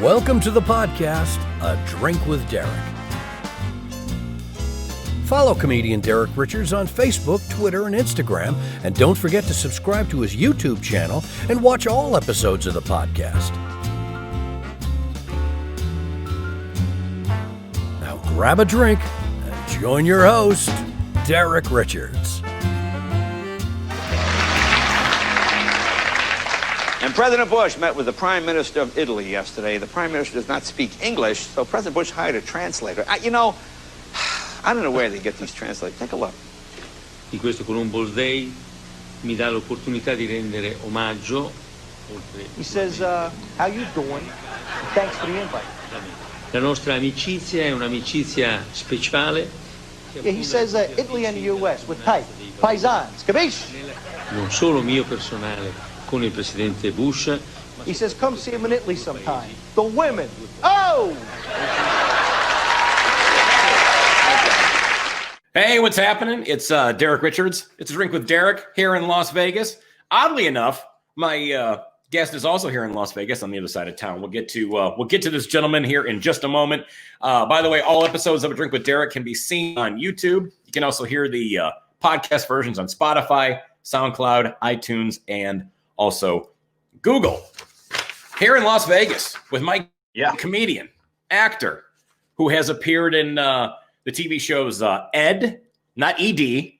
Welcome to the podcast, A Drink with Derek. Follow comedian Derek Richards on Facebook, Twitter, and Instagram, and don't forget to subscribe to his YouTube channel and watch all episodes of the podcast. Now grab a drink and join your host, Derek Richards. And President Bush met with the Prime Minister of Italy yesterday. The Prime Minister does not speak English, so President Bush hired a translator. I don't know where they get these translators. Take a look. Di questo Columbus Day mi dà l'opportunità di rendere omaggio. He says, how you doing? Thanks for the invite. La nostra amicizia è un'amicizia speciale. Yeah, he says Italy and the US with type. Paisans. Capisce? Non solo mio personale con il presidente Bush. He says, come see him in Italy sometime. The women. Oh! Hey, what's happening? It's Derek Richards. It's a Drink with Derek here in Las Vegas. Oddly enough, my guest is also here in Las Vegas on the other side of town. We'll get to this gentleman here in just a moment. By the way, all episodes of A Drink with Derek can be seen on YouTube. You can also hear the podcast versions on Spotify, SoundCloud, iTunes, and also Google. Here in Las Vegas with my comedian, actor, who has appeared in the TV shows Ed, not ED.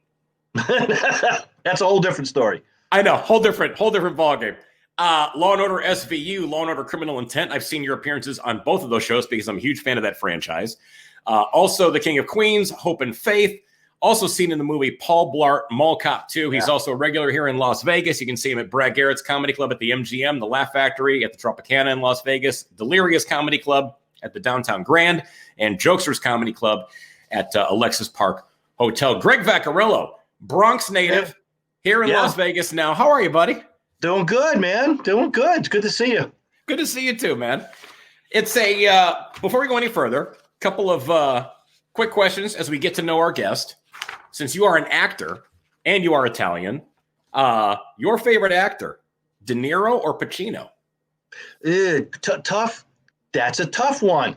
That's a whole different story. I know, whole different ballgame. Law and Order SVU, Law and Order Criminal Intent. I've seen your appearances on both of those shows because I'm a huge fan of that franchise. Also, The King of Queens, Hope and Faith. Also seen in the movie Paul Blart, Mall Cop 2. He's also a regular here in Las Vegas. You can see him at Brad Garrett's Comedy Club at the MGM, the Laugh Factory at the Tropicana in Las Vegas, Delirious Comedy Club at the Downtown Grand, and Jokesters Comedy Club at Alexis Park Hotel. Greg Vaccariello, Bronx native, here in Las Vegas now. How are you, buddy? Doing good, man. Doing good. It's good to see you. Good to see you too, man. It's before we go any further, a couple of quick questions as we get to know our guest. Since you are an actor and you are Italian, your favorite actor, De Niro or Pacino? Tough. That's a tough one.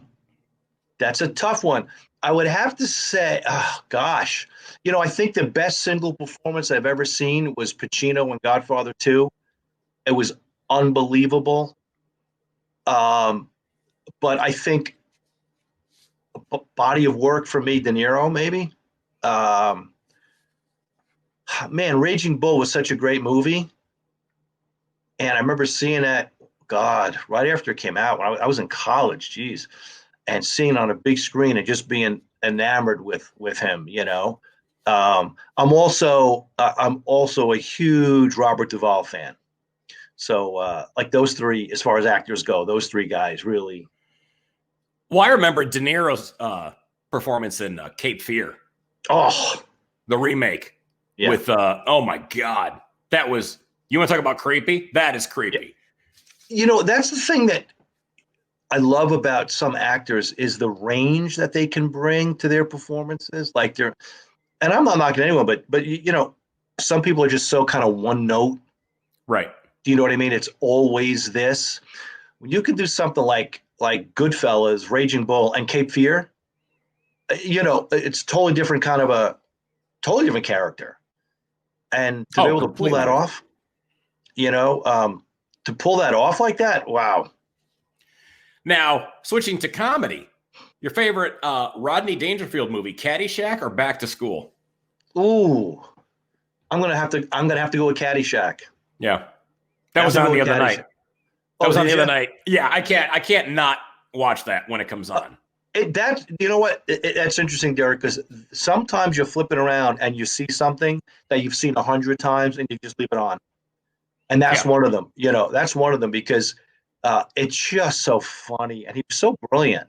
I would have to say, oh, gosh. I think the best single performance I've ever seen was Pacino in Godfather 2. It was unbelievable. But I think a body of work for me, De Niro, maybe. Man, Raging Bull was such a great movie. And I remember seeing that, God, right after it came out when I was in college, geez, and seeing it on a big screen and just being enamored with him, I'm also a huge Robert Duvall fan. So like those three, as far as actors go, those three guys really. Well, I remember De Niro's performance in Cape Fear. Oh, the remake with, oh my God, that was, you want to talk about creepy? That is creepy. That's the thing that I love about some actors is the range that they can bring to their performances. Like and I'm not knocking anyone, but some people are just so kind of one note. Right. Do you know what I mean? It's always this. When you can do something like Goodfellas, Raging Bull, and Cape Fear, it's totally different kind of a totally different character. And to be able to pull that off, to pull that off like that, wow. Now, switching to comedy, your favorite Rodney Dangerfield movie, Caddyshack or Back to School? Ooh, I'm gonna have to go with Caddyshack. Yeah, that was on the other night. That was on the other night. Yeah, I can't not watch that when it comes on. That's interesting, Derek, because sometimes you're flipping around and you see something that you've seen 100 times and you just leave it on. And that's one of them, that's one of them because it's just so funny. And he was so brilliant,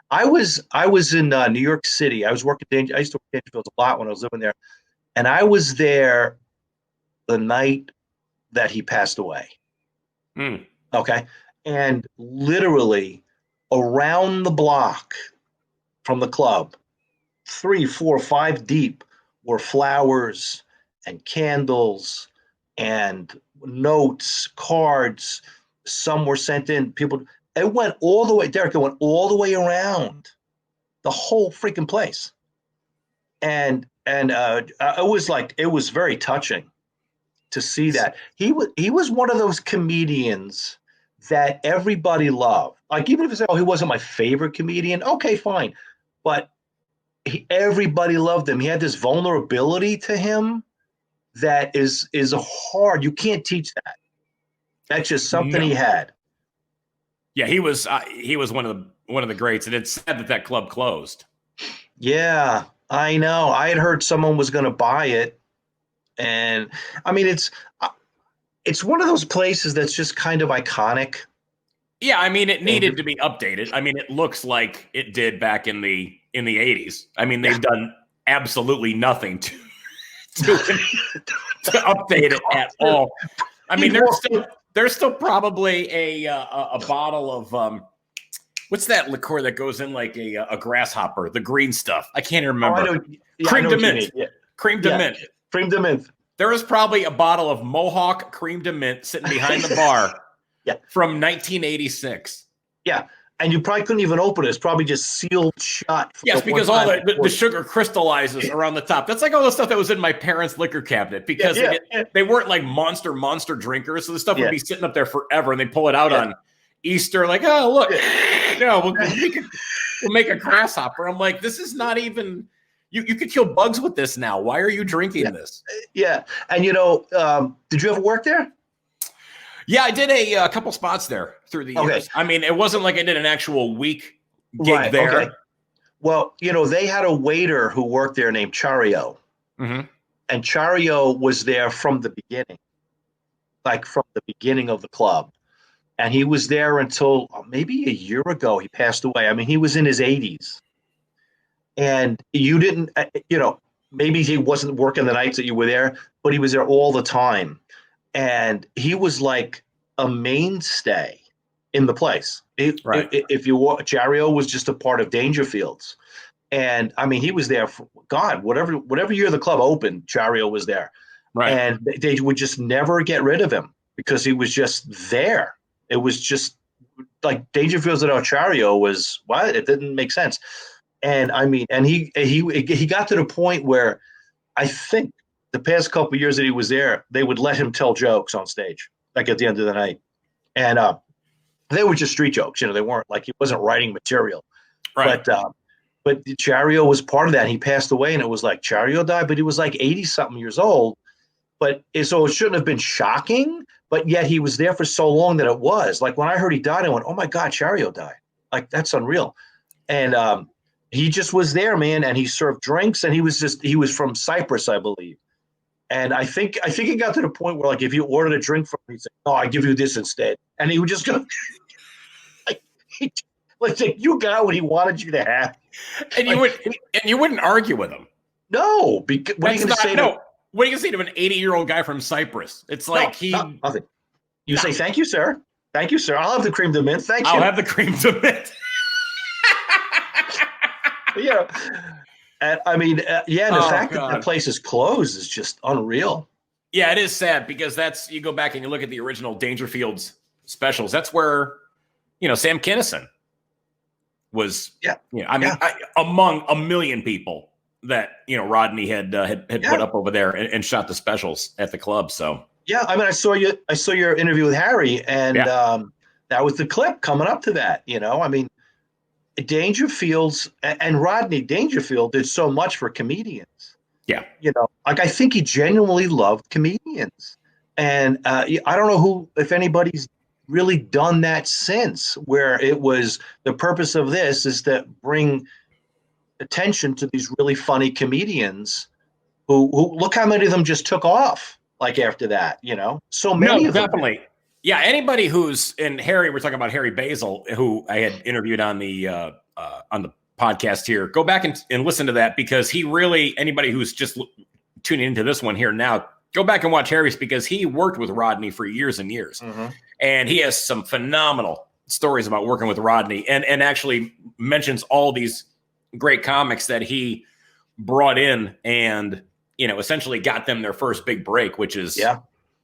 I was in New York City. I used to work at Dangerfield a lot when I was living there. And I was there the night that he passed away. Okay. And literally around the block from the club, 3, 4, 5 deep were flowers and candles and notes, cards. Some were sent in. People, It went all the way, Derek. It went all the way around the whole freaking place, and it was very touching to see that he was one of those comedians that everybody loved. Like, even if you say, "Oh, he wasn't my favorite comedian," okay, fine, but everybody loved him. He had this vulnerability to him that is hard. You can't teach that. That's just something he had. Yeah, he was one of the greats, and it's sad that club closed. Yeah, I know. I had heard someone was going to buy it, and I mean, it's one of those places that's just kind of iconic. Yeah, I mean, it needed to be updated. I mean, it looks like it did back in the 80s. I mean, they've done absolutely nothing to update it at all. I mean, there's still probably a bottle of what's that liqueur that goes in like a grasshopper, the green stuff. I can't remember. Cream de mint. Yeah. Cream de mint. Cream de mint. There is probably a bottle of Mohawk cream de mint sitting behind the bar from 1986. Yeah. And you probably couldn't even open it. It's probably just sealed shut. Yes, because all the sugar crystallizes around the top. That's like all the stuff that was in my parents' liquor cabinet because they weren't like monster drinkers. So the stuff would be sitting up there forever, and they pull it out on Easter, like, oh, look, we'll make a grasshopper. I'm like, this is not even, you could kill bugs with this now. Why are you drinking this? Yeah. And, did you ever work there? Yeah, I did a couple spots there through the years. I mean, it wasn't like I did an actual week gig there. Okay. Well, they had a waiter who worked there named Chario. Mm-hmm. And Chario was there from the beginning, like from the beginning of the club. And he was there until maybe a year ago. He passed away. I mean, he was in his 80s. And you didn't, maybe he wasn't working the nights that you were there, but he was there all the time. And he was like a mainstay in the place. If you walk, Chario was just a part of Dangerfields. And I mean, he was there for whatever year the club opened, Chario was there. Right. And they would just never get rid of him because he was just there. It was just like Dangerfields without Chario was what? It didn't make sense. And I mean, and he got to the point where I think the past couple of years that he was there, they would let him tell jokes on stage, like at the end of the night. And they were just street jokes, they weren't like, he wasn't writing material. Right. But Chario was part of that. He passed away, and it was like Chario died, but he was like 80-something years old. So it shouldn't have been shocking, but yet he was there for so long that it was. Like when I heard he died, I went, oh my God, Chario died. Like, that's unreal. And he just was there, man, and he served drinks, and he was from Cyprus, I believe. And I think it got to the point where, like, if you ordered a drink from him, he'd say, "Oh, I give you this instead," and he would just go, like you got what he wanted you to have, and you wouldn't argue with him. No, because what are you going to say? No, what are you going to say to an 80-year-old guy from Cyprus? It's like nothing. You say, "Thank you, sir. Thank you, sir. I'll have the cream de mint. Thank you. I'll have the cream de mint." Yeah. And I mean, and the fact that the place is closed is just unreal. Yeah, it is sad because you go back and you look at the original Dangerfields specials. That's where, Sam Kinison was. Yeah. I mean, among a million people that Rodney had put up over there and shot the specials at the club. So yeah, I mean, I saw your interview with Harry, and that was the clip coming up to that. I mean. Dangerfields and Rodney Dangerfield did so much for comedians. Yeah. Like I think he genuinely loved comedians. And I don't know if anybody's really done that since, where it was the purpose of this is to bring attention to these really funny comedians who look how many of them just took off like after that, so many of them. Definitely. Yeah, anybody who's in Harry, we're talking about Harry Basil, who I had interviewed on the podcast here. Go back and listen to that because he really, anybody who's just tuning into this one here now, go back and watch Harry's because he worked with Rodney for years and years. Mm-hmm. And he has some phenomenal stories about working with Rodney and actually mentions all these great comics that he brought in and, essentially got them their first big break, which is,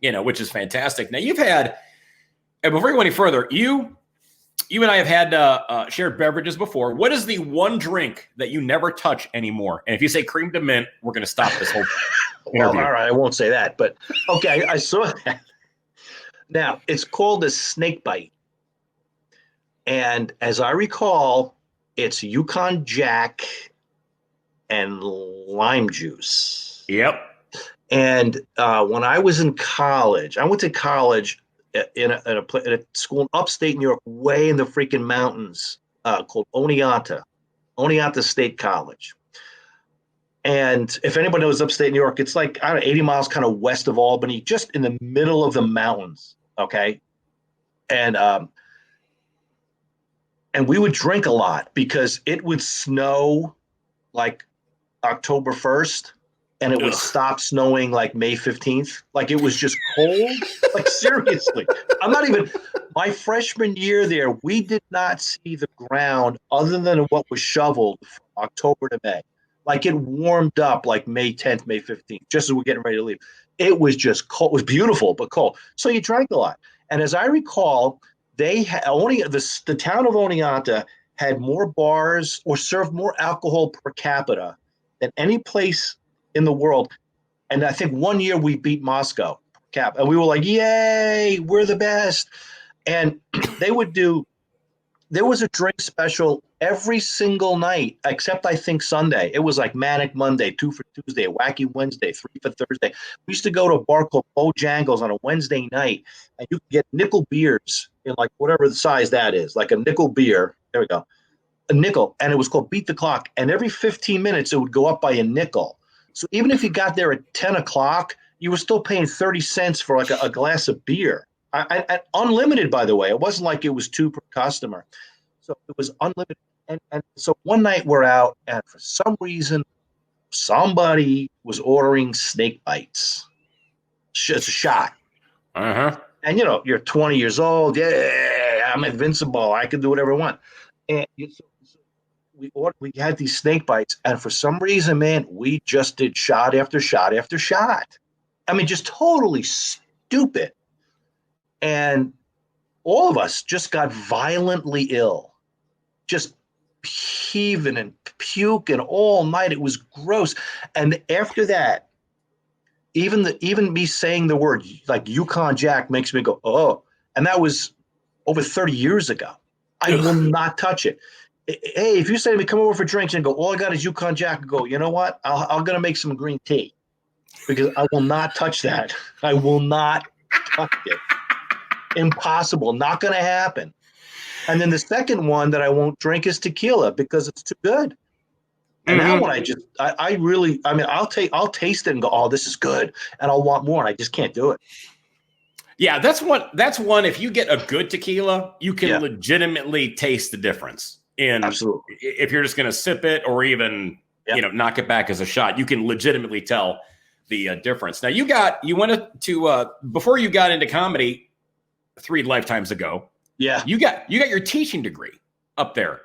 which is fantastic. Now you've had, and before we go any further, you You and I have had shared beverages before. What is the one drink that you never touch anymore? And if you say cream de mint, we're going to stop this whole Well, interview. all right, I won't say that, but okay, I saw that. Now, it's called a snake bite. And as I recall, it's Yukon Jack and lime juice. Yep. And when I was in college, I went to college in a school in upstate New York, way in the freaking mountains, called Oneonta State College. And if anybody knows upstate New York, it's like, I don't know, 80 miles kind of west of Albany, just in the middle of the mountains. Okay. And we would drink a lot because it would snow like October 1st and it would stop snowing like May 15th. Like it was just cold. Like seriously, my freshman year there, we did not see the ground other than what was shoveled from October to May. Like it warmed up like May 10th, May 15th, just as we're getting ready to leave. It was just cold. It was beautiful, but cold. So you drank a lot. And as I recall, they had only the town of Oneonta had more bars or served more alcohol per capita than any place in the world. And I think one year we beat Moscow cap, and we were like, yay, we're the best. And there was a drink special every single night, except I think Sunday. It was like Manic Monday, 2 for Tuesday, Wacky Wednesday, 3 for Thursday. We used to go to a bar called Bojangles on a Wednesday night, and you could get nickel beers in like whatever the size that is, like a nickel beer. There we go. A nickel, and it was called Beat the Clock. And every 15 minutes, it would go up by a nickel. So even if you got there at 10 o'clock, you were still paying 30 cents for like a glass of beer. I unlimited, by the way. It wasn't like it was 2 per customer. So it was unlimited. And so one night we're out, and for some reason, somebody was ordering snake bites. It's a shot. Uh-huh. And, you're 20 years old. Yeah, I'm invincible. I can do whatever I want. And we had these snake bites, and for some reason, man, we just did shot after shot after shot. I mean, just totally stupid. And all of us just got violently ill, just heaving and puking all night. It was gross. And after that, even me saying the word like Yukon Jack makes me go, oh. And that was over 30 years ago. I will not touch it. Hey, if you say to me, come over for drinks, and go, all I got is Yukon Jack, and go, you know what? I'm going to make some green tea because I will not touch that. I will not touch it. Impossible. Not going to happen. And then the second one that I won't drink is tequila because it's too good. And that one I'll taste it and go, oh, this is good. And I'll want more. And I just can't do it. Yeah, that's one. If you get a good tequila, you can legitimately taste the difference. Absolutely. If you're just going to sip it or even knock it back as a shot, you can legitimately tell the difference. Now you went to before you got into comedy 3 lifetimes ago. Yeah, you got your teaching degree up there.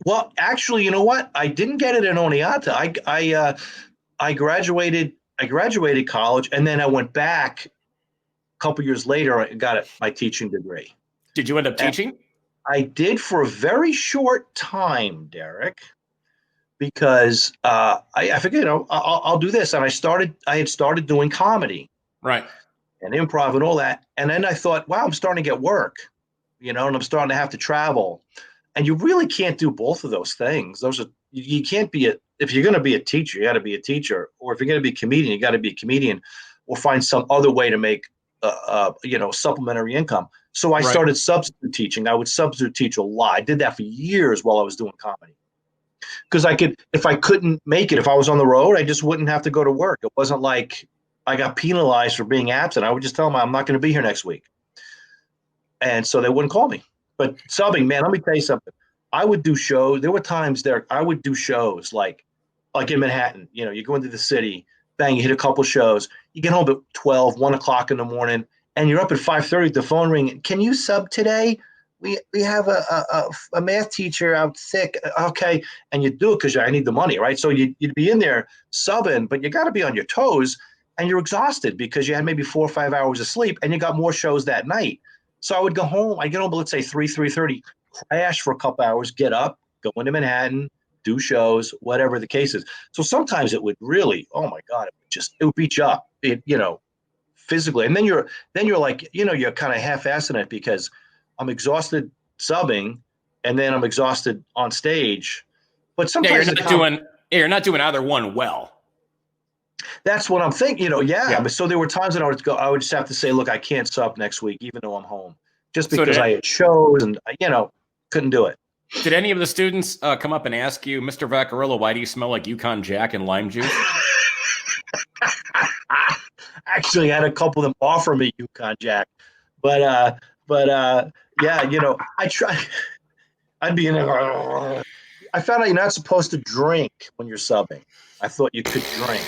Well, actually, you know what? I didn't get it in Oneonta. I graduated college, and then I went back a couple years later. I got my teaching degree. Did you end up teaching? I did for a very short time, Derek, because I figured, I'll do this. And I had started doing comedy. Right. And improv and all that. And then I thought, wow, I'm starting to get work, and I'm starting to have to travel. And you really can't do both of those things. You can't if you're going to be a teacher, you got to be a teacher. Or if you're going to be a comedian, you got to be a comedian or find some other way to make, supplementary income. So I started substitute teaching. I would substitute teach a lot. I did that for years while I was doing comedy. Because if I couldn't make it, if I was on the road, I just wouldn't have to go to work. It wasn't like I got penalized for being absent. I would just tell them I'm not going to be here next week. And so they wouldn't call me. But subbing, man, let me tell you something. I would do shows. There were times there I would do shows like in Manhattan. You go into the city, bang, you hit a couple shows. You get home at 12, 1 o'clock in the morning, and you're up at 5:30, the phone ringing. Can you sub today? We have a math teacher out sick. Okay. And you do it because I need the money, right? So you'd be in there subbing, but you got to be on your toes, and you're exhausted because you had maybe 4 or 5 hours of sleep, and you got more shows that night. So I would go home. I get home, let's say 3:30, crash for a couple hours, get up, go into Manhattan, do shows, whatever the case is. So sometimes it would really, oh my God, it would beat you up, physically. And then you're like, you're kind of half-assing it because I'm exhausted subbing, and then I'm exhausted on stage. But sometimes you're not doing either one well. That's what I'm thinking, yeah. But so there were times that I would just have to say, look, I can't sub next week, even though I'm home, just because I had shows and, couldn't do it. Did any of the students come up and ask you, Mr. Vaccariello, why do you smell like Yukon Jack and lime juice? Actually, I had a couple of them offer me Yukon Jack, but yeah, I try. I'd be in there. I found out you're not supposed to drink when you're subbing. I thought you could drink.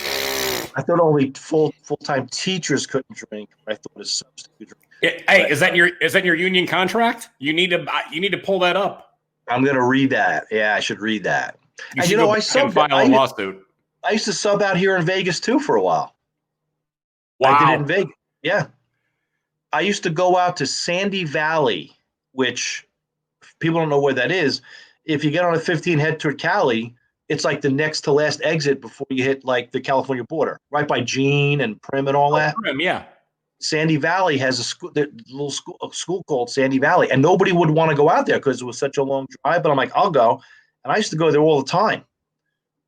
I thought only full-time teachers couldn't drink. I thought a substitute drink. Hey, is that your union contract? You need to pull that up. I'm gonna read that. Yeah, I should read that. I subbed. File a lawsuit. I used to sub out here in Vegas too for a while. Wow. I did it in Vegas. Yeah. I used to go out to Sandy Valley, which people don't know where that is. If you get on a 15 head toward Cali, it's like the next to last exit before you hit like the California border, right by Jean and Prim and all that. Prim, yeah. Sandy Valley has a school called Sandy Valley, and nobody would want to go out there because it was such a long drive. But I'm like, I'll go, and I used to go there all the time,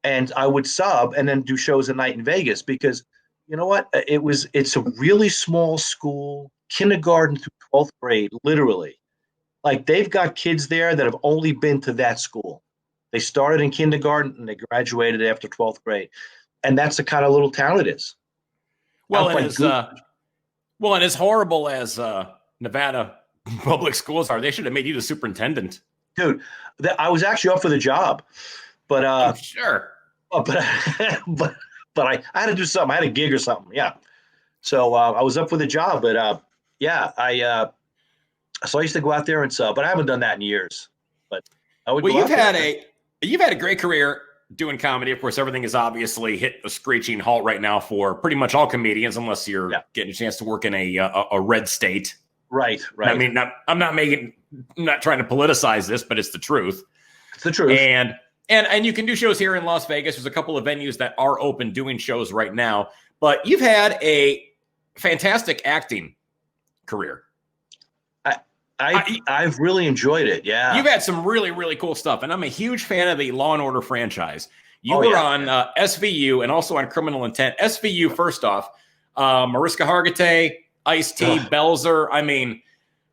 and I would sub and then do shows at night in Vegas because you know what? It's a really small school, kindergarten through 12th grade, literally. Like they've got kids there that have only been to that school. They started in kindergarten and they graduated after 12th grade. And that's the kind of little town it is. Well, and as horrible as Nevada public schools are, they should have made you the superintendent. Dude, I was actually up for the job. But I'm sure. But I had to do something. I had a gig or something. Yeah. So I was up for the job. But so I used to go out there and sub, but I haven't done that in years. But I would. Well, you've had a great career doing comedy. Of course, everything is obviously hit a screeching halt right now for pretty much all comedians, unless you're getting a chance to work in a red state. Right. I mean, I'm not trying to politicize this, but it's the truth. It's the truth. And you can do shows here in Las Vegas. There's a couple of venues that are open doing shows right now. But you've had a fantastic acting career. I've really enjoyed it. Yeah. You've had some really, really cool stuff. And I'm a huge fan of the Law and Order franchise. You were on SVU and also on Criminal Intent. SVU, first off, Mariska Hargitay, Ice-T, Belzer. I mean,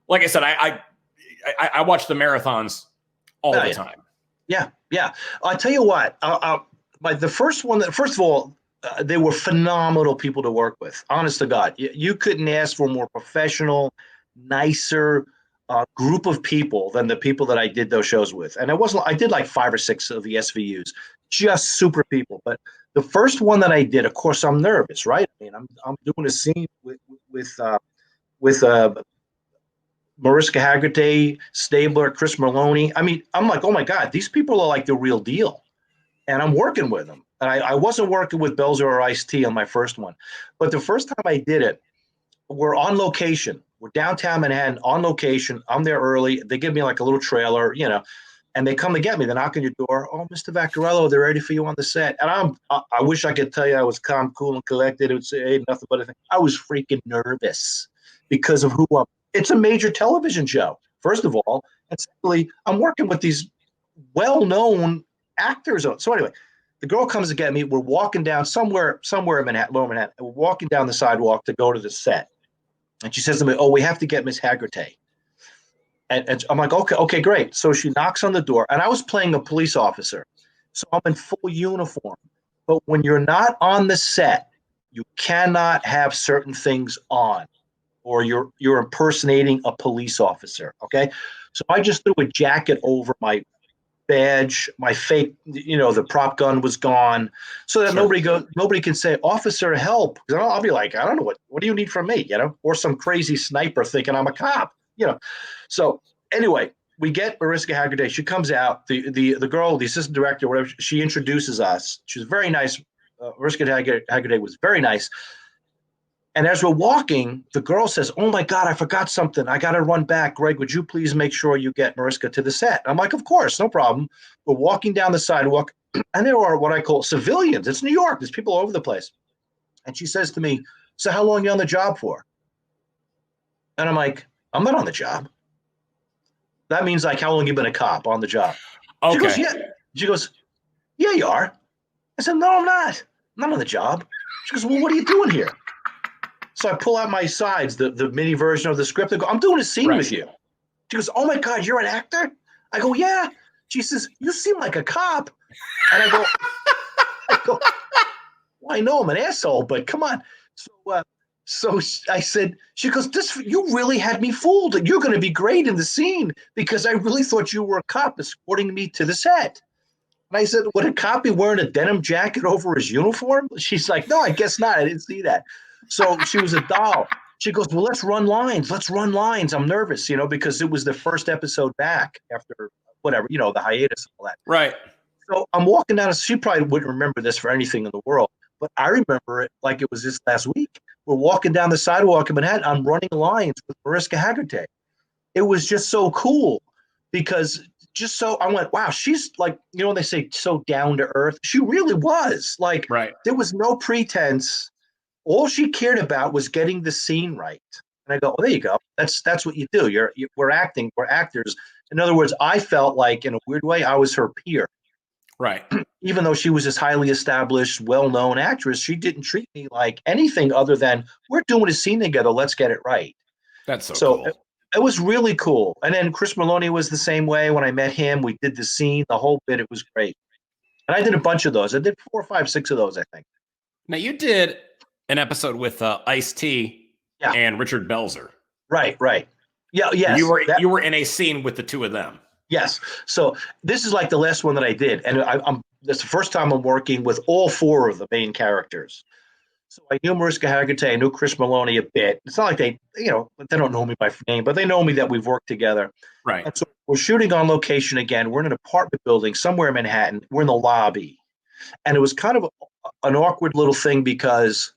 like I said, I watch the marathons all the time. Yeah. I'll tell you what. The first one first of all, they were phenomenal people to work with. Honest to God, you couldn't ask for a more professional, nicer group of people than the people that I did those shows with. And I did like 5 or 6 of the SVUs, just super people. But the first one that I did, of course, I'm nervous, right? I mean, I'm doing a scene with Mariska Hargitay, Stabler, Chris Merloni. I mean, I'm like, oh my God, these people are like the real deal. And I'm working with them. And I wasn't working with Belzer or Ice-T on my first one. But the first time I did it, we're on location. We're downtown Manhattan on location. I'm there early. They give me like a little trailer, and they come to get me. They knock on your door. Oh, Mr. Vaccariello, they're ready for you on the set. And I wish I could tell you I was calm, cool, and collected. It would say, hey, nothing but a thing. I was freaking nervous because of who I'm. It's a major television show, first of all. And secondly, I'm working with these well-known actors. So anyway, the girl comes to get me. We're walking down somewhere in Manhattan, Lower Manhattan. We're walking down the sidewalk to go to the set. And she says to me, oh, we have to get Miss Hargitay. And I'm like, okay, great. So she knocks on the door. And I was playing a police officer. So I'm in full uniform. But when you're not on the set, you cannot have certain things on, or you're impersonating a police officer, okay? So I just threw a jacket over my badge, my fake, the prop gun was gone, so that nobody can say, officer, help. Because I'll be like, I don't know, what do you need from me, or some crazy sniper thinking I'm a cop, So anyway, we get Mariska Hargitay. She comes out, the girl, the assistant director, whatever, she introduces us. She was very nice. Mariska Hargitay was very nice. And as we're walking, the girl says, "Oh my God, I forgot something. I got to run back. Greg, would you please make sure you get Mariska to the set?" I'm like, "Of course, no problem." We're walking down the sidewalk, and there are what I call civilians. It's New York. There's people all over the place. And she says to me, "So how long are you on the job for?" And I'm like, "I'm not on the job." That means like, how long you been a cop on the job? She goes, Okay. "Yeah." She goes, "Yeah, you are." I said, "No, I'm not. I'm not on the job." She goes, "Well, what are you doing here?" So I pull out my sides, the mini version of the script. I go, "I'm doing a scene Right. with you." She goes, "Oh my God, you're an actor?" I go, "Yeah." She says, "You seem like a cop." And I go, "Well, I know I'm an asshole, but come on." So I said, she goes, "You really had me fooled. You're going to be great in the scene because I really thought you were a cop escorting me to the set." And I said, "Would a cop be wearing a denim jacket over his uniform?" She's like, "No, I guess not. I didn't see that." So she was a doll. She goes, "Well, let's run lines. Let's run lines." I'm nervous, because it was the first episode back after whatever, the hiatus and all that. Right. So I'm walking down. She probably wouldn't remember this for anything in the world, but I remember it like it was this last week. We're walking down the sidewalk in Manhattan. I'm running lines with Mariska Hargitay. It was just so cool because I went, wow, she's like, they say so down to earth. She really was like, Right. there was no pretense. All she cared about was getting the scene right. And I go, well, there you go. That's what you do. We're acting. We're actors. In other words, I felt like in a weird way, I was her peer. Right. Even though she was this highly established, well-known actress, she didn't treat me like anything other than we're doing a scene together. Let's get it right. That's so So cool. it was really cool. And then Chris Maloney was the same way. When I met him, we did the scene, the whole bit. It was great. And I did a bunch of those. I did 4, 5, 6 of those, I think. Now you did an episode with Ice-T Yeah. and Richard Belzer. Right. Yeah, yes. You were in a scene with the two of them. Yes. So this is like the last one that I did. And that's the first time I'm working with all 4 of the main characters. So I knew Mariska Hargitay, I knew Chris Maloney a bit. It's not like they don't know me by name, but they know me that we've worked together. Right. And so we're shooting on location again. We're in an apartment building somewhere in Manhattan. We're in the lobby. And it was kind of an awkward little thing because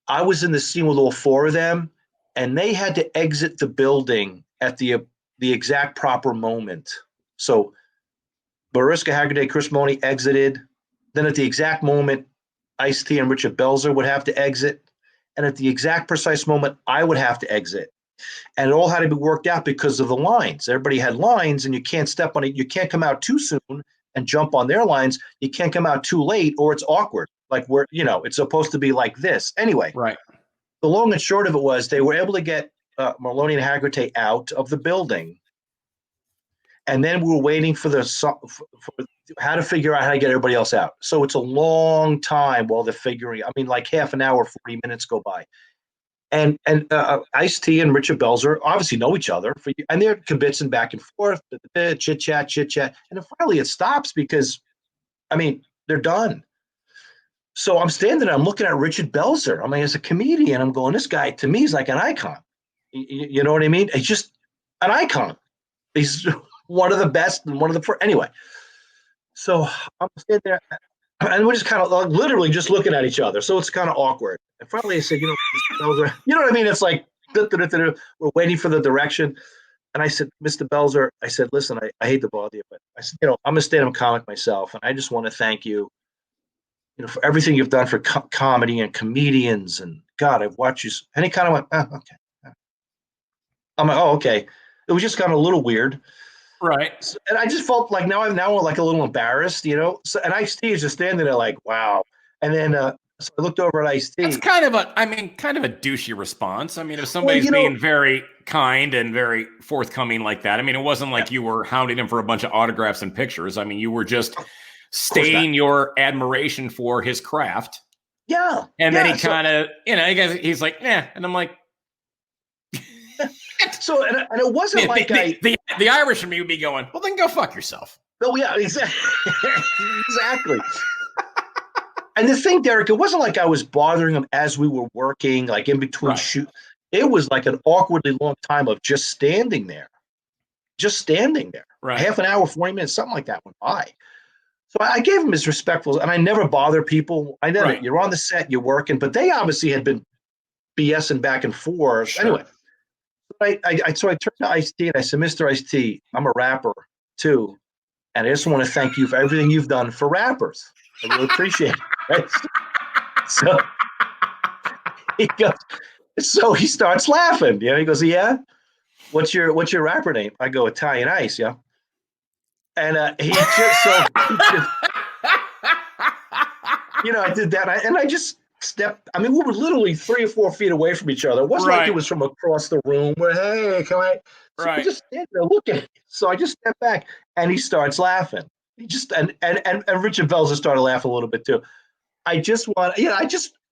I was in the scene with all 4 of them, and they had to exit the building at the exact proper moment. So Mariska Hargitay, Chris Maloney exited. Then at the exact moment, Ice-T and Richard Belzer would have to exit. And at the exact precise moment, I would have to exit. And it all had to be worked out because of the lines. Everybody had lines, and you can't step on it. You can't come out too soon and jump on their lines. You can't come out too late, or it's awkward. Like it's supposed to be like this. Anyway, Right. the long and short of it was they were able to get Maloney and Hargitay out of the building. And then we were waiting for how to figure out how to get everybody else out. So it's a long time while they're figuring. I mean, like half an hour, 40 minutes go by. And Ice-T and Richard Belzer obviously know each other, and they're kibitzing back and forth, chit chat. And then finally it stops because, they're done. So I'm standing there, I'm looking at Richard Belzer. As a comedian, I'm going, this guy to me is like an icon. You know what I mean? He's just an icon. He's one of the best and one of the first. Anyway, so I'm standing there, and we're just kind of literally just looking at each other. So it's kind of awkward. And finally I said, Mr. Belzer, you know what I mean? It's like, we're waiting for the direction. And I said, Mr. Belzer, I said, listen, I hate to bother you, but I said, I'm a stand-up comic myself, and I just want to thank you, for everything you've done for comedy and comedians. And God, I've watched you. And he kind of went, oh, okay. I'm like, oh, okay. It was just kind of a little weird. Right. And I just felt like now I'm like a little embarrassed, So, and Ice-T is just standing there like, wow. And then so I looked over at Ice-T. That's kind of a douchey response. If somebody's being very kind and very forthcoming like that, it wasn't like you were hounding him for a bunch of autographs and pictures. You were just stating your admiration for his craft. Yeah. And then he kind of, he's like, yeah. And I'm like, so, and it wasn't the Irish in me would be going, well, then go fuck yourself. Oh, yeah, exactly. Exactly. And the thing, Derek, it wasn't like I was bothering him as we were working, like in between shoot. It was like an awkwardly long time of just standing there. Right. Half an hour, 40 minutes, something like that went by. So I gave him his respectful, and I never bother people. I never. Right. You're on the set, you're working, but they obviously had been BSing back and forth. Sure. Anyway, so I turned to Ice-T and I said, Mr. Ice-T, I'm a rapper too. And I just want to thank you for everything you've done for rappers. I really appreciate it. Right? So he starts laughing. He goes, yeah. What's your rapper name? I go, Italian Ice, yeah. And I did that. And I just stepped. I mean, we were literally 3 or 4 feet away from each other. It wasn't like it was from across the room where, hey, can I? So I just stand there looking. So I just step back and he starts laughing. He just, and Richard Belzer started laughing a little bit too.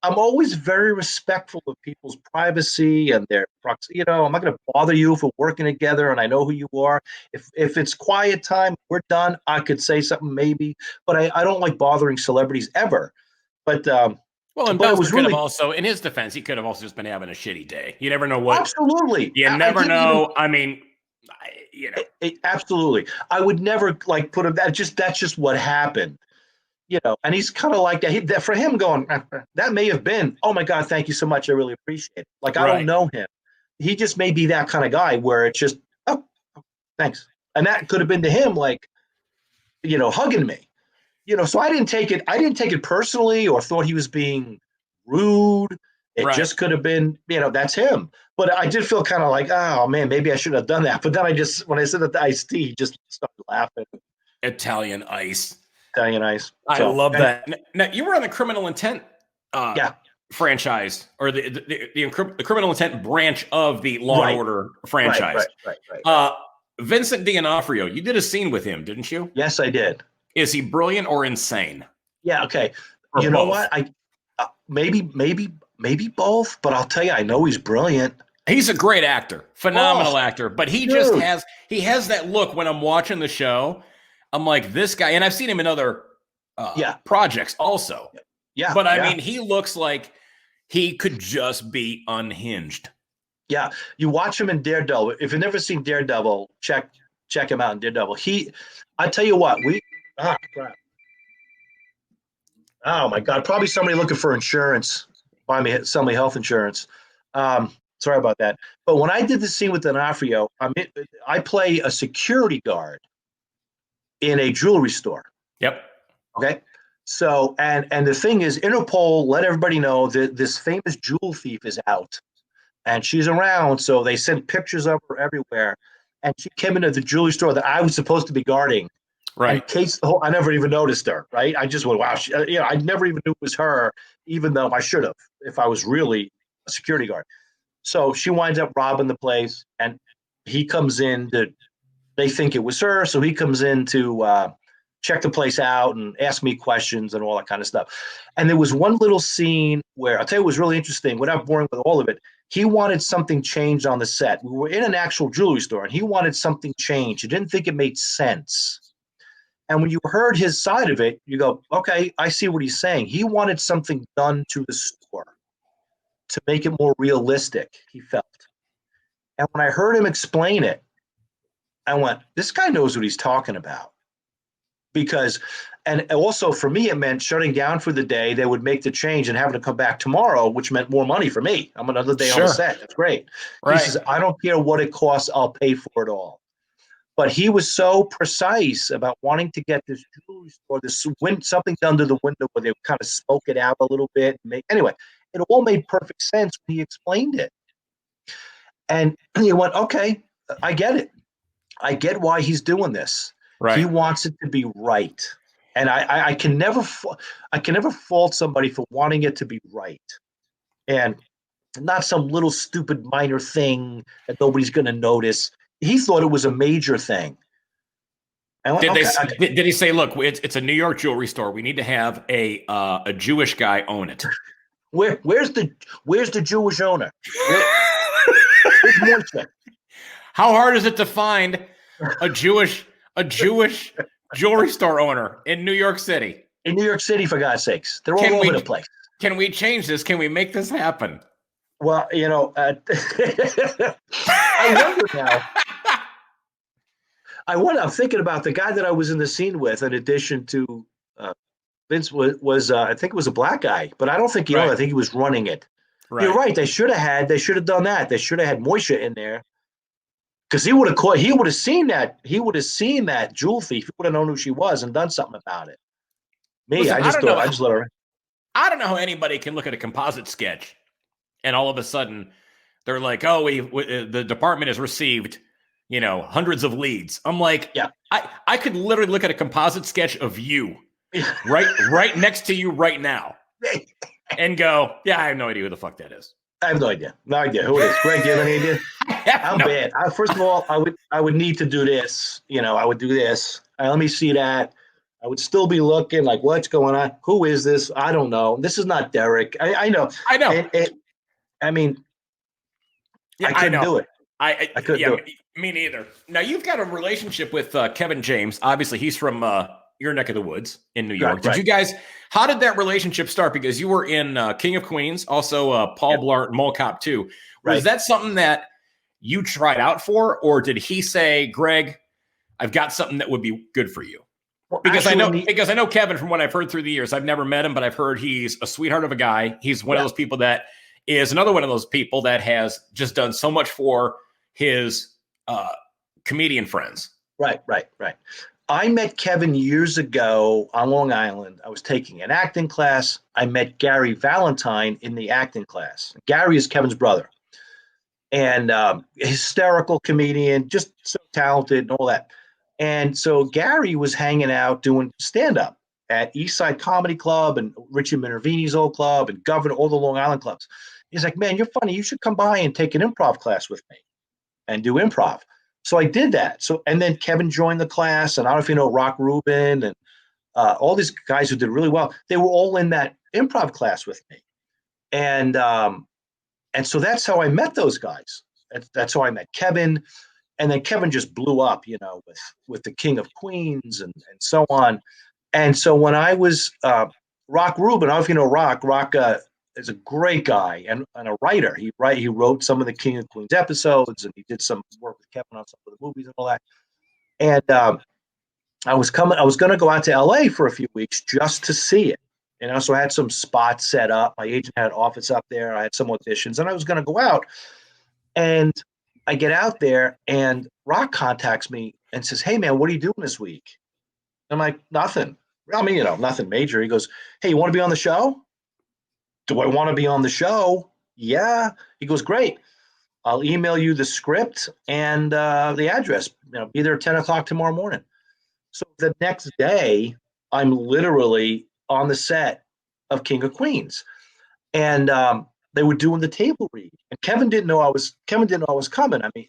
I'm always very respectful of people's privacy and their proximity. I'm not going to bother you if we're working together and I know who you are. If it's quiet time, we're done. I could say something maybe, but I don't like bothering celebrities ever. But well, and Belzer could have also, in his defense, he could have also just been having a shitty day. You never know what. Absolutely, you never know. I mean, absolutely. I would never like put him. That's just what happened. And he's kind of like that. For him going, that may have been, oh my God, thank you so much. I really appreciate it. Like, I don't know him. He just may be that kind of guy where it's just, oh, thanks. And that could have been to him, like, hugging me, so I didn't take it personally or thought he was being rude. It just could have been, that's him. But I did feel kind of like, oh man, maybe I shouldn't have done that. But then when I said that to Ice-T, he just started laughing. Italian Ice. I love that. Now, you were on the Criminal Intent franchise, or the Criminal Intent branch of the Law and Order franchise. Right. Vincent D'Onofrio, you did a scene with him, didn't you? Yes, I did. Is he brilliant or insane? Yeah, okay. You know what? Maybe both, but I'll tell you, I know he's brilliant. He's a great actor, phenomenal actor, but he just has that look when I'm watching the show. I'm like, this guy, and I've seen him in other projects also. Yeah. But I mean, he looks like he could just be unhinged. Yeah. You watch him in Daredevil. If you've never seen Daredevil, check him out in Daredevil. I tell you what, crap. Oh my God. Probably somebody looking for insurance. Buy me some health insurance. Sorry about that. But when I did the scene with D'Onofrio, I play a security guard in a jewelry store. Yep. Okay. So, and the thing is, Interpol let everybody know that this famous jewel thief is out and she's around. So they sent pictures of her everywhere. And she came into the jewelry store that I was supposed to be guarding. Right. I never even noticed her. Right. I just went, wow. I never even knew it was her, even though I should have, if I was really a security guard. So she winds up robbing the place and he comes in they think it was her. So he comes in to check the place out and ask me questions and all that kind of stuff. And there was one little scene where I'll tell you it was really interesting, without boring with all of it. He wanted something changed on the set. We were in an actual jewelry store and he wanted something changed. He didn't think it made sense. And when you heard his side of it, you go, okay, I see what he's saying. He wanted something done to the store to make it more realistic, he felt. And when I heard him explain it, I went, this guy knows what he's talking about. And also for me, it meant shutting down for the day. They would make the change and having to come back tomorrow, which meant more money for me. I'm another day on the set. That's great. Right. He says, I don't care what it costs. I'll pay for it all. But he was so precise about wanting to get this jewelry store, something done to the window where they would kind of smoke it out a little bit. Anyway, it all made perfect sense when he explained it. And he went, okay, I get it. I get why he's doing this. Right. He wants it to be right. And I can never fault somebody for wanting it to be right. And not some little stupid minor thing that nobody's going to notice. He thought it was a major thing. Did he say, look, it's a New York jewelry store. We need to have a Jewish guy own it. Where's the Jewish owner? Where's Moishe? How hard is it to find a Jewish jewelry store owner in New York City? In New York City, for God's sakes. They're all over the place. Can we change this? Can we make this happen? Well, I wonder now. I'm thinking about the guy that I was in the scene with, in addition to Vince was I think it was a black guy, but I don't think he owned it. I think he was running it. Right. You're right. They should have done that. They should have had Moisha in there because he would have seen that. He would have seen that jewel thief. He would have known who she was and done something about it. Me, Listen, I just let her. I don't know how anybody can look at a composite sketch and all of a sudden they're like, "Oh, the department has received, hundreds of leads." I'm like, yeah, I could literally look at a composite sketch of you right next to you right now and go, "Yeah, I have no idea who the fuck that is." I have no idea. No idea who it is. Greg, do you have any idea? I'm bad. First of all, I would need to do this. I would do this. Let me see that. I would still be looking like, what's going on? Who is this? I don't know. This is not Derek. I know. I know. I mean, yeah, I couldn't do it. I couldn't do it. Me neither. Now, you've got a relationship with Kevin James. Obviously, he's from your neck of the woods in New York. Right. You guys, how did that relationship start? Because you were in King of Queens, also Paul Blart, Mall Cop 2. Was that something that you tried out for, or did he say, Greg, I've got something that would be good for you? Well, because I know Kevin from what I've heard through the years. I've never met him, but I've heard he's a sweetheart of a guy. He's one of those people that is another one of those people that has just done so much for his comedian friends. Right. I met Kevin years ago on Long Island. I was taking an acting class. I met Gary Valentine in the acting class. Gary is Kevin's brother. And hysterical comedian, just so talented and all that. And so Gary was hanging out doing stand-up at Eastside Comedy Club and Richard Minervini's old club and Governor, all the Long Island clubs. He's like, man, you're funny. You should come by and take an improv class with me and do improv. So I did that. And then Kevin joined the class, and I don't know if you know Rock Rubin and all these guys who did really well. They were all in that improv class with me. And so that's how I met those guys. That's how I met Kevin. And then Kevin just blew up, with the King of Queens and so on. And so when I was Rock Rubin, I don't know if you know Rock is a great guy and a writer. He wrote some of the King of Queens episodes, and he did some work with Kevin on some of the movies and all that. And I was going to go out to LA for a few weeks just to see it. So I had some spots set up. My agent had an office up there. I had some auditions, and I was going to go out. And I get out there, and Rock contacts me and says, "Hey, man, what are you doing this week?" I'm like, "Nothing. I mean, nothing major." He goes, "Hey, you want to be on the show?" Do I want to be on the show? Yeah. He goes, "Great. I'll email you the script and the address. Be there at 10 o'clock tomorrow morning." So the next day, I'm literally on the set of King of Queens. And they were doing the table read. And Kevin didn't know I was coming. I mean,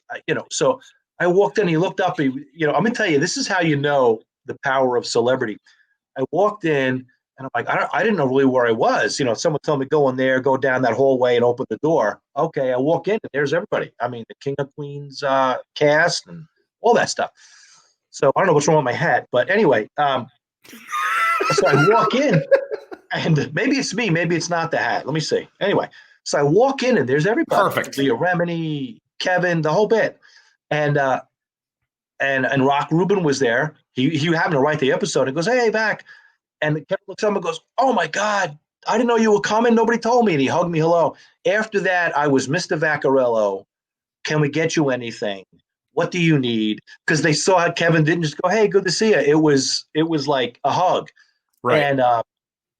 so I walked in, he looked up, I'm going to tell you, this is how you know the power of celebrity. I walked in, and I'm like, I didn't know really where I was. Someone told me, go in there, go down that hallway and open the door. Okay, I walk in, and there's everybody. I mean, the King of Queens cast and all that stuff. So I don't know what's wrong with my hat, but anyway, so I walk in, and maybe it's me, maybe it's not the hat. Let me see. Anyway, so I walk in, and there's everybody. Perfect. Leah Remini, Kevin, the whole bit, and Rock Rubin was there. He happened to write the episode. He goes, "Hey, back." And Kevin looks up and goes, "Oh my God, I didn't know you were coming. Nobody told me." And he hugged me hello. After that, I was Mr. Vaccariello. Can we get you anything? What do you need? Because they saw Kevin didn't just go, "Hey, good to see you." It was like a hug. Right. And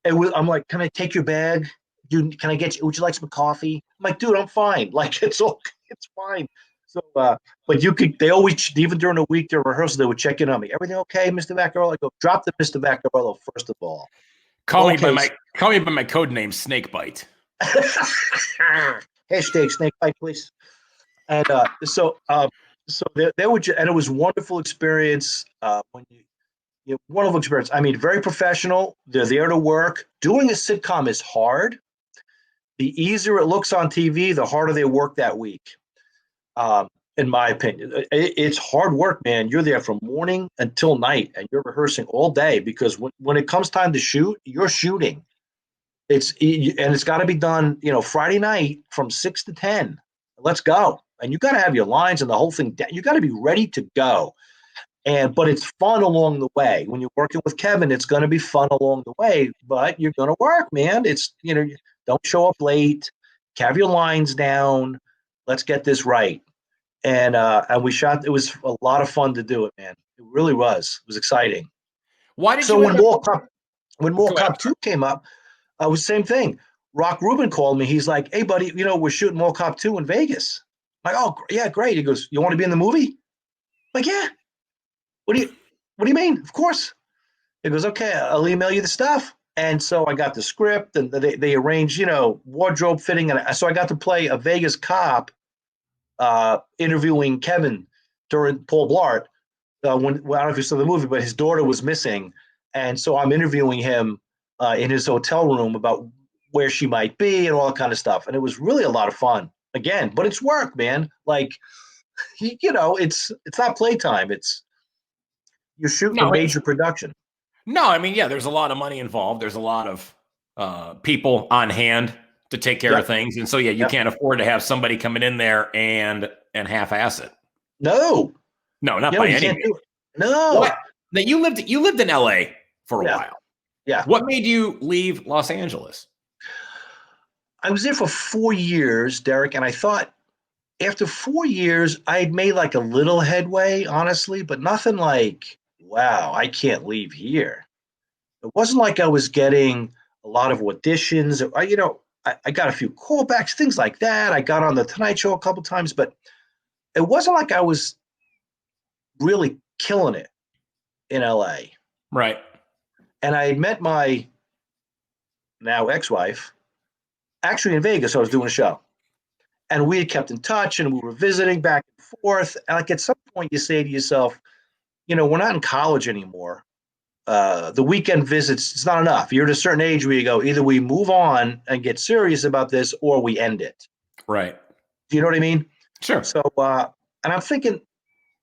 I'm like, "Can I take your bag? Can I get you? Would you like some coffee?" I'm like, "Dude, I'm fine. Like, it's fine." So, but they always, even during the week, during rehearsal, they would check in on me. "Everything okay, Mr. Vaccariello?" I go, "Drop the Mr. Vaccariello first of all." Call me by my code name, Snakebite. Hashtag Snakebite, please. And so they would, and it was a wonderful experience. Wonderful experience. I mean, very professional. They're there to work. Doing a sitcom is hard. The easier it looks on TV, the harder they work that week. In my opinion, it's hard work, man. You're there from morning until night, and you're rehearsing all day because when it comes time to shoot, you're shooting. It's got to be done, Friday night from 6 to 10. Let's go. And you got to have your lines and the whole thing down. You got to be ready to go. But it's fun along the way. When you're working with Kevin, it's going to be fun along the way, but you're going to work, man. It's, don't show up late. have your lines down. Let's get this right. And we shot. It was a lot of fun to do it, man. It really was. It was exciting. Why did So you when end up? Mall Go ahead. Cop 2 came up, it was the same thing. Rock Rubin called me. He's like, "Hey, buddy, we're shooting Mall Cop 2 in Vegas." I'm like, "Oh, yeah, great." He goes, "You want to be in the movie?" I'm like, "Yeah." What do you mean? Of course. He goes, "Okay, I'll email you the stuff." And so I got the script, and they arranged, wardrobe fitting, and so I got to play a Vegas cop interviewing Kevin during Paul Blart. When I don't know if you saw the movie, but his daughter was missing, and so I'm interviewing him in his hotel room about where she might be and all that kind of stuff. And it was really a lot of fun. Again, but it's work, man. Like, it's not playtime. You're shooting a No, major production. no. I mean, yeah, there's a lot of money involved. There's a lot of people on hand to take care of Yep. things, and so yeah, you Yep. can't afford to have somebody coming in there and half-ass it. No, No, not by you any can't means. do it. No. What? Now you lived in LA for a Yeah. while. Yeah. What made you leave Los Angeles? I was there for 4 years, Derek, and I thought after 4 years, I had made like a little headway, honestly, but nothing like, wow, I can't leave here. It wasn't like I was getting a lot of auditions. I got a few callbacks, things like that. I got on the Tonight Show a couple times, but it wasn't like I was really killing it in LA. Right. And I had met my now ex-wife actually in Vegas. I was doing a show. And we had kept in touch and we were visiting back and forth. And like at some point you say to yourself, we're not in college anymore. The weekend visits, it's not enough. You're at a certain age where you go, either we move on and get serious about this or we end it. Right. Do you know what I mean? Sure. So, and I'm thinking,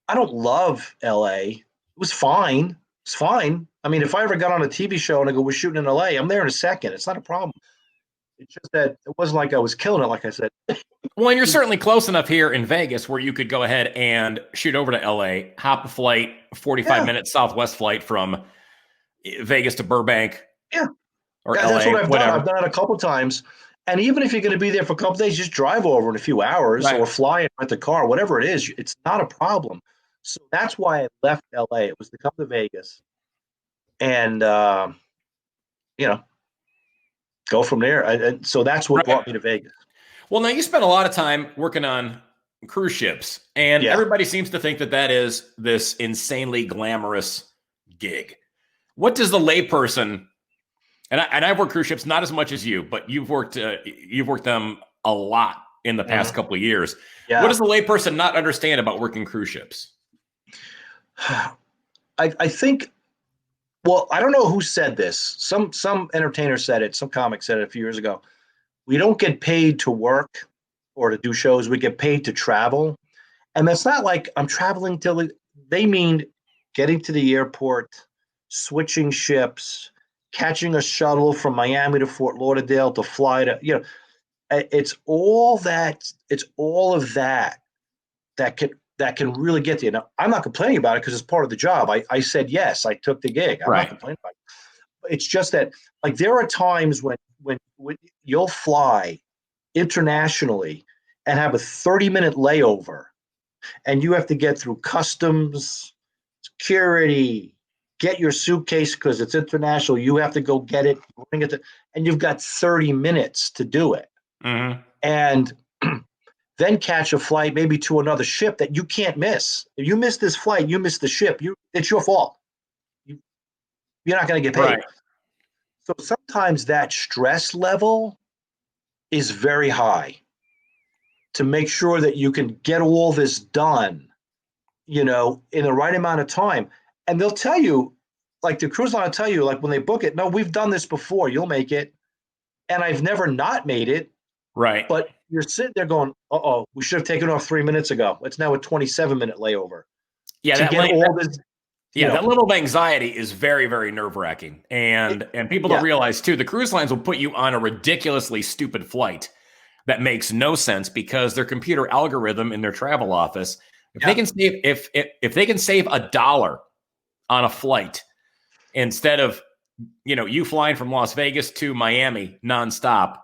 I don't love LA. It was fine. It's fine. I mean, if I ever got on a TV show and I go, we're shooting in LA, I'm there in a second. It's not a problem. It's just that it wasn't like I was killing it, like I said. Well, and you're certainly close enough here in Vegas where you could go ahead and shoot over to LA, hop a flight, 45-minute Southwest flight from Vegas to Burbank. Yeah. Or Yeah, LA, that's what I've whatever. done. I've done it a couple times. And even if you're going to be there for a couple days, just drive over in a few hours Right. or fly and rent a car, whatever it is. It's not a problem. So that's why I left LA. It was to come to Vegas and, go from there. So that's what brought me to Vegas. Well, now you spent a lot of time working on cruise ships, and Yeah. everybody seems to think that is this insanely glamorous gig. What does the layperson, and I've worked cruise ships not as much as you, but you've worked them a lot in the past couple of years. Yeah. What does the layperson not understand about working cruise ships? I think, well, I don't know who said this. Some entertainer said it. Some comic said it a few years ago. We don't get paid to work or to do shows. We get paid to travel. And that's not like I'm traveling till they mean getting to the airport, switching ships, catching a shuttle from Miami to Fort Lauderdale to fly to, it's all that. It's all of that can really get to you. Now, I'm not complaining about it because it's part of the job. I said yes. I took the gig. I'm not complaining about it. It's just that, like, there are times when you'll fly internationally and have a 30-minute layover, and you have to get through customs, security, get your suitcase because it's international. You have to go get it, bring it, and you've got 30 minutes to do it. Mm-hmm. And then catch a flight maybe to another ship that you can't miss. If you miss this flight, you miss the ship. It's your fault. You're not going to get paid. Right. So sometimes that stress level is very high to make sure that you can get all this done, in the right amount of time. And they'll tell you, like the cruise line will tell you, like when they book it, no, we've done this before. You'll make it. And I've never not made it. Right. But you're sitting there going, uh-oh, we should have taken off 3 minutes ago. It's now a 27-minute layover. Yeah, that level of anxiety is very, very nerve-wracking. And people don't realize, too, the cruise lines will put you on a ridiculously stupid flight that makes no sense because their computer algorithm in their travel office, if they can save $1 on a flight instead of, you flying from Las Vegas to Miami nonstop,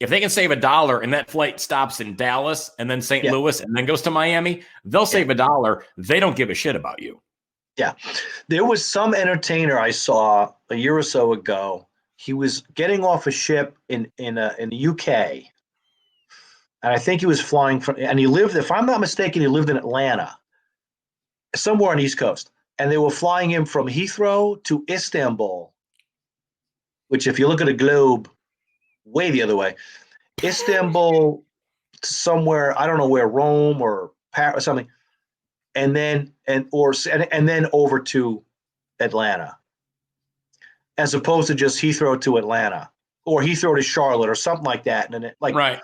if they can save $1 and that flight stops in Dallas and then St. Louis and then goes to Miami, they'll save $1. They don't give a shit about you. Yeah. There was some entertainer I saw a year or so ago. He was getting off a ship in the UK. And I think he was flying from, and he lived, if I'm not mistaken, he lived in Atlanta, somewhere on the East Coast. And they were flying him from Heathrow to Istanbul, which if you look at a globe, way the other way. Istanbul to somewhere, I don't know where, Rome or Paris or something. And then over to Atlanta, as opposed to just Heathrow to Atlanta or Heathrow to Charlotte or something like that. And it, like, right.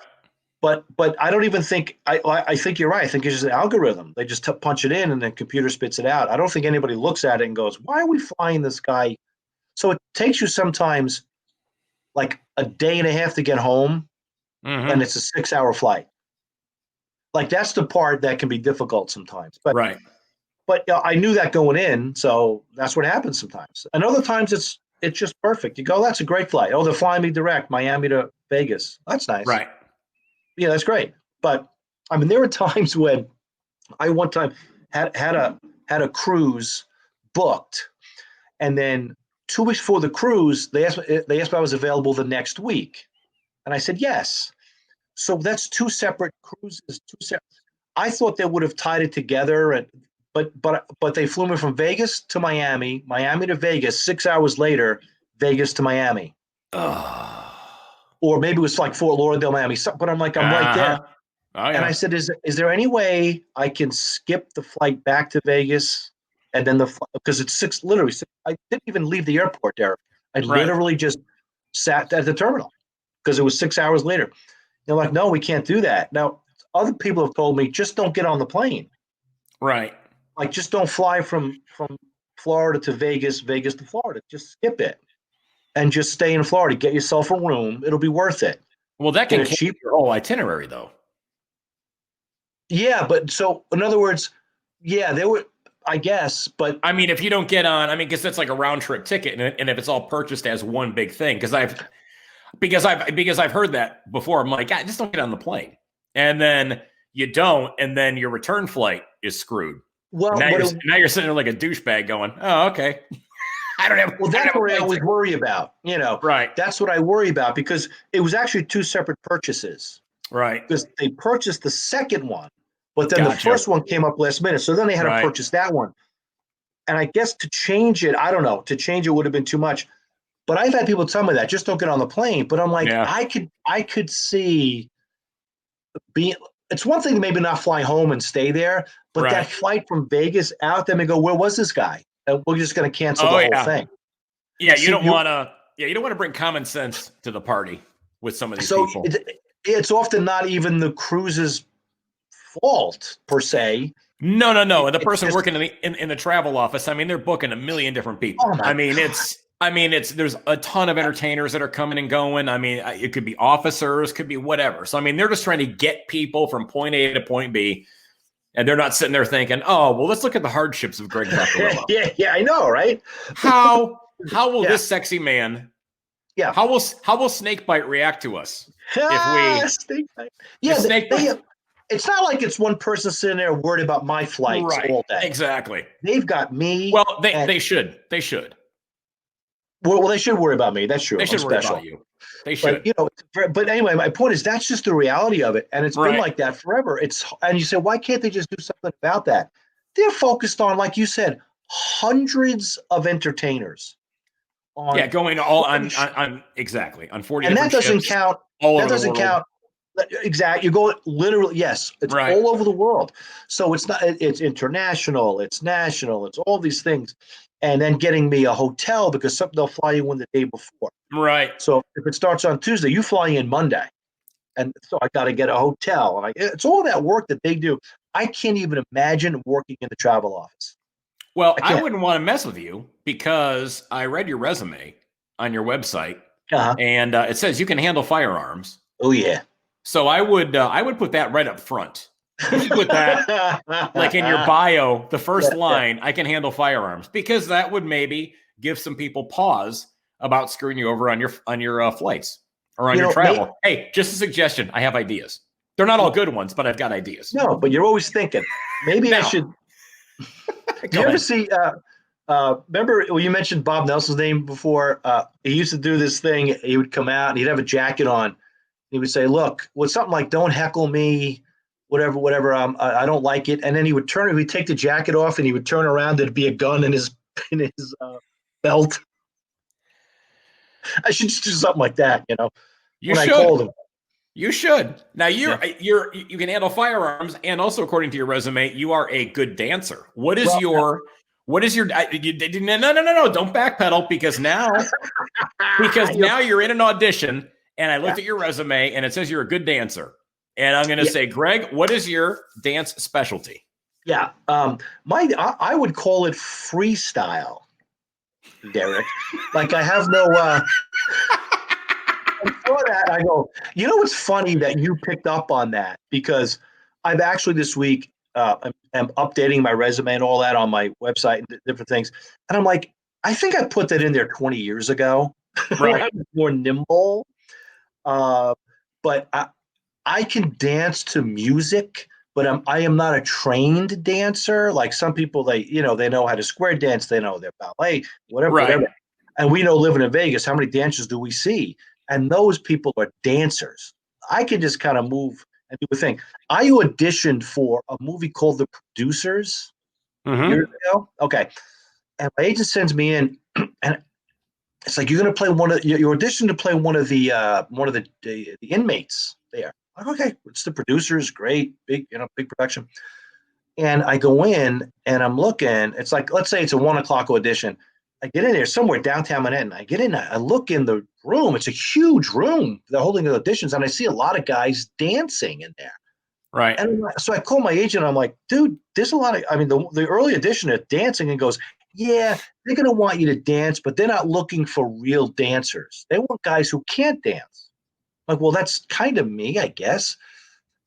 But I don't even think I think you're right. I think it's just an algorithm. They just punch it in and the computer spits it out. I don't think anybody looks at it and goes, "Why are we flying this guy?" So it takes you sometimes like a day and a half to get home, and it's a 6-hour flight. Like that's the part that can be difficult sometimes. But right. But I knew that going in, so that's what happens sometimes. And other times it's just perfect. You go, "That's a great flight." Oh, they're flying me direct, Miami to Vegas. That's nice. Right. Yeah, that's great. But I mean, there were times when I one time had a cruise booked, and then 2 weeks before the cruise, they asked if I was available the next week, and I said yes. So that's two separate cruises. I thought they would have tied it together, but they flew me from Vegas to Miami, Miami to Vegas. 6 hours later, Vegas to Miami. Or maybe it was like Fort Lauderdale, Miami. But I'm like, I'm right there. Oh, yeah. And I said, is there any way I can skip the flight back to Vegas? And then because it's literally six, I didn't even leave the airport, Derek. I literally just sat at the terminal because it was 6 hours later. They're like, "No, we can't do that." Now, other people have told me, just don't get on the plane. Right. Like, just don't fly from Florida to Vegas, Vegas to Florida. Just skip it. And just stay in Florida. Get yourself a room. It'll be worth it. Well, that can keep your whole itinerary, though. Yeah, but so in other words, yeah, there were, I guess, but I mean, if you don't get on, I mean, because that's like a round trip ticket, and if it's all purchased as one big thing, because I've heard that before. I'm like, just don't get on the plane, and then you don't, and then your return flight is screwed. Well, now you're sitting there like a douchebag, going, "Oh, okay." I don't have. Well, that's what I always worry about. Right? That's what I worry about because it was actually two separate purchases. Right. Because they purchased the second one, but then the first one came up last minute, so then they had to purchase that one. And I guess to change it, I don't know. To change it would have been too much. But I've had people tell me that just don't get on the plane. But I'm like, I could see being. It's one thing to maybe not fly home and stay there, but that flight from Vegas out, then we go, "Where was this guy?" And we're just going to cancel the whole thing. Yeah, you don't want to. Yeah, you don't want to bring common sense to the party with some of these people. It's often not even the cruise's fault per se. No. And the person working in the travel office, I mean, they're booking a million different people. There's a ton of entertainers that are coming and going. I mean, it could be officers, could be whatever. So I mean, they're just trying to get people from point A to point B. And they're not sitting there thinking, "Oh, well, let's look at the hardships of Greg Vaccariello." yeah, I know, right? How will this sexy man? Yeah. How will Snakebite react to us if we? Snakebite. Yeah, it's not like it's one person sitting there worried about my flights all day. Exactly. They've got me. Well, they should. They should. Well, they should worry about me. That's true. They should worry about you. They should. But anyway, my point is that's just the reality of it, and it's been like that forever. And you say, why can't they just do something about that? They're focused on, like you said, hundreds of entertainers. Going all on exactly on 40. And that doesn't count. That doesn't count. Exactly. You go literally. Yes, it's all over the world. So it's not. It's international. It's national. It's all these things. And then getting me a hotel because they'll fly you in the day before. Right. So if it starts on Tuesday, you fly in Monday. And so I got to get a hotel. And it's all that work that they do. I can't even imagine working in the travel office. Well, I wouldn't want to mess with you because I read your resume on your website, and it says you can handle firearms. Oh, yeah. So I would put that right up front. You put that like in your bio, the first line, "I can handle firearms," because that would maybe give some people pause about screwing you over on your flights. or on your travel. Hey, just a suggestion. I have ideas. They're not all good ones, but I've got ideas. No, but you're always thinking, maybe I should. Do you ever see, remember when you mentioned Bob Nelson's name before? He used to do this thing. He would come out and he'd have a jacket on. He would say, look, with something like, don't heckle me, whatever, I don't like it. And then he'd take the jacket off and he would turn around. There'd be a gun in his belt. I should just do something like that, You when should. I called him. You should. Now you can handle firearms, and also according to your resume, you are a good dancer. What is your no, don't backpedal because now you're in an audition, and I looked at your resume and it says you're a good dancer. And I'm going to say, Greg, what is your dance specialty? Yeah. I would call it freestyle, Derek. Like I have no I saw that. I go, what's funny that you picked up on that, because I've actually this week am updating my resume and all that on my website and different things. And I'm like, I think I put that in there 20 years ago. Right. I was more nimble. But I can dance to music, but I am not a trained dancer. Like some people, they know how to square dance. They know their ballet, whatever. And we know, living in Vegas, how many dancers do we see? And those people are dancers. I can just kind of move and do a thing. I auditioned for a movie called The Producers years ago. Okay. And my agent sends me in, and it's like, you're going to play you auditioned to play one of the inmates there. I'm like, okay, it's The Producers, great, big production. And I go in and I'm looking, it's like, let's say it's a 1:00 audition. I get in there somewhere downtown Manhattan. I get in, I look in the room. It's a huge room. They're holding the auditions, and I see a lot of guys dancing in there. Right. And so I call my agent. I'm like, dude, there's a lot of, the early audition at dancing, and goes, yeah, they're going to want you to dance, but they're not looking for real dancers. They want guys who can't dance. I'm like, well, that's kind of me, I guess.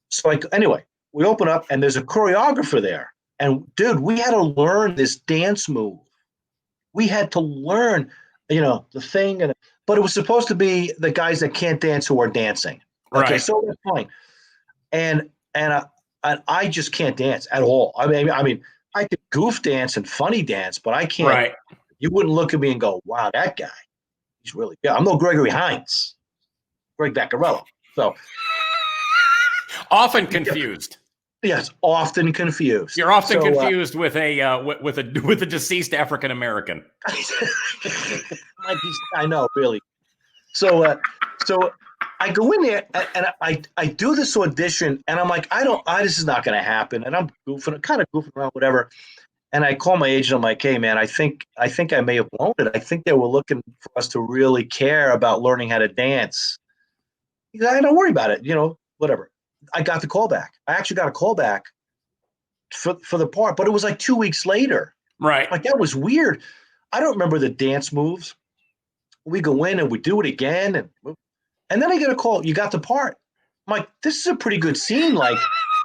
So anyway, we open up, and there's a choreographer there. And dude, we had to learn this dance move. We had to learn, the thing, but it was supposed to be the guys that can't dance who are dancing. Okay, right. So that's fine. And I just can't dance at all. I mean, I could goof dance and funny dance, but I can't. Right. You wouldn't look at me and go, "Wow, that guy, he's really good." I'm no Gregory Hines, Greg Vaccariello. So often confused. Yes, often confused. You're often confused with a deceased African American. I know, really. So I go in there and I do this audition, and I'm like, this is not going to happen, and I'm kind of goofing around, whatever. And I call my agent. I'm like, hey man, I think I may have blown it. I think they were looking for us to really care about learning how to dance. He's like, don't worry about it, whatever. I got the call back. I actually got a call back for the part, but it was like 2 weeks later. Right. Like, that was weird. I don't remember the dance moves. We go in and we do it again. And then I get a call. You got the part. I'm like, this is a pretty good scene. Like,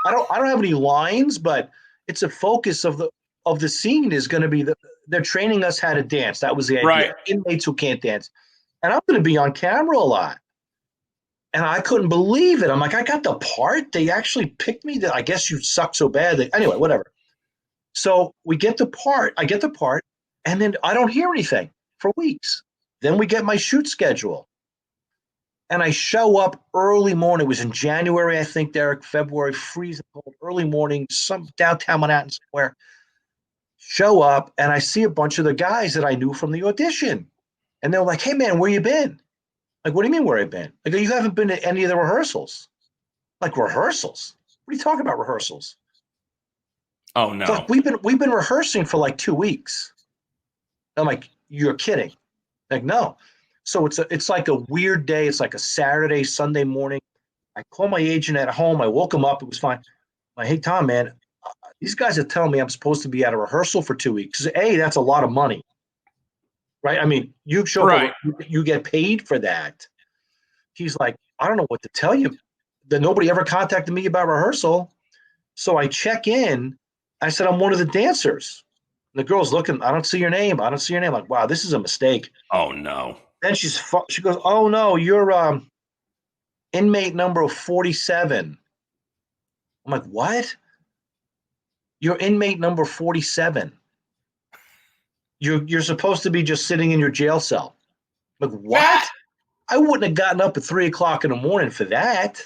I don't have any lines, but it's a focus of the scene is going to be they're training us how to dance. That was the idea. Right. Inmates who can't dance. And I'm going to be on camera a lot. And I couldn't believe it. I'm like, I got the part. They actually picked me. I guess you suck so bad. Anyway, whatever. So we get the part. I get the part. And then I don't hear anything for weeks. Then we get my shoot schedule. And I show up early morning. It was in January, I think, Derek, February, freezing cold, early morning, some downtown Manhattan somewhere. Show up, and I see a bunch of the guys that I knew from the audition. And they're like, hey, man, where you been? Like, what do you mean where I've been? I go, you haven't been to any of the rehearsals. Like, rehearsals? What are you talking about, rehearsals? Oh, no. So, like, we've been rehearsing for like 2 weeks. I'm like, you're kidding. Like, no. So it's like a weird day. It's like a Saturday, Sunday morning. I call my agent at home. I woke him up. It was fine. I'm like, hey, Tom, man, these guys are telling me I'm supposed to be at a rehearsal for 2 weeks. A, that's a lot of money. Right? I mean, you show up, you get paid for that. He's like, I don't know what to tell you. Then nobody ever contacted me about rehearsal. So I check in. I said, I'm one of the dancers. And the girl's looking, I don't see your name. I'm like, wow, this is a mistake. Oh, no. Then she goes, oh, no, you're inmate number 47. I'm like, what? You're inmate number 47. You're supposed to be just sitting in your jail cell. I'm like, what? I wouldn't have gotten up at 3:00 in the morning for that.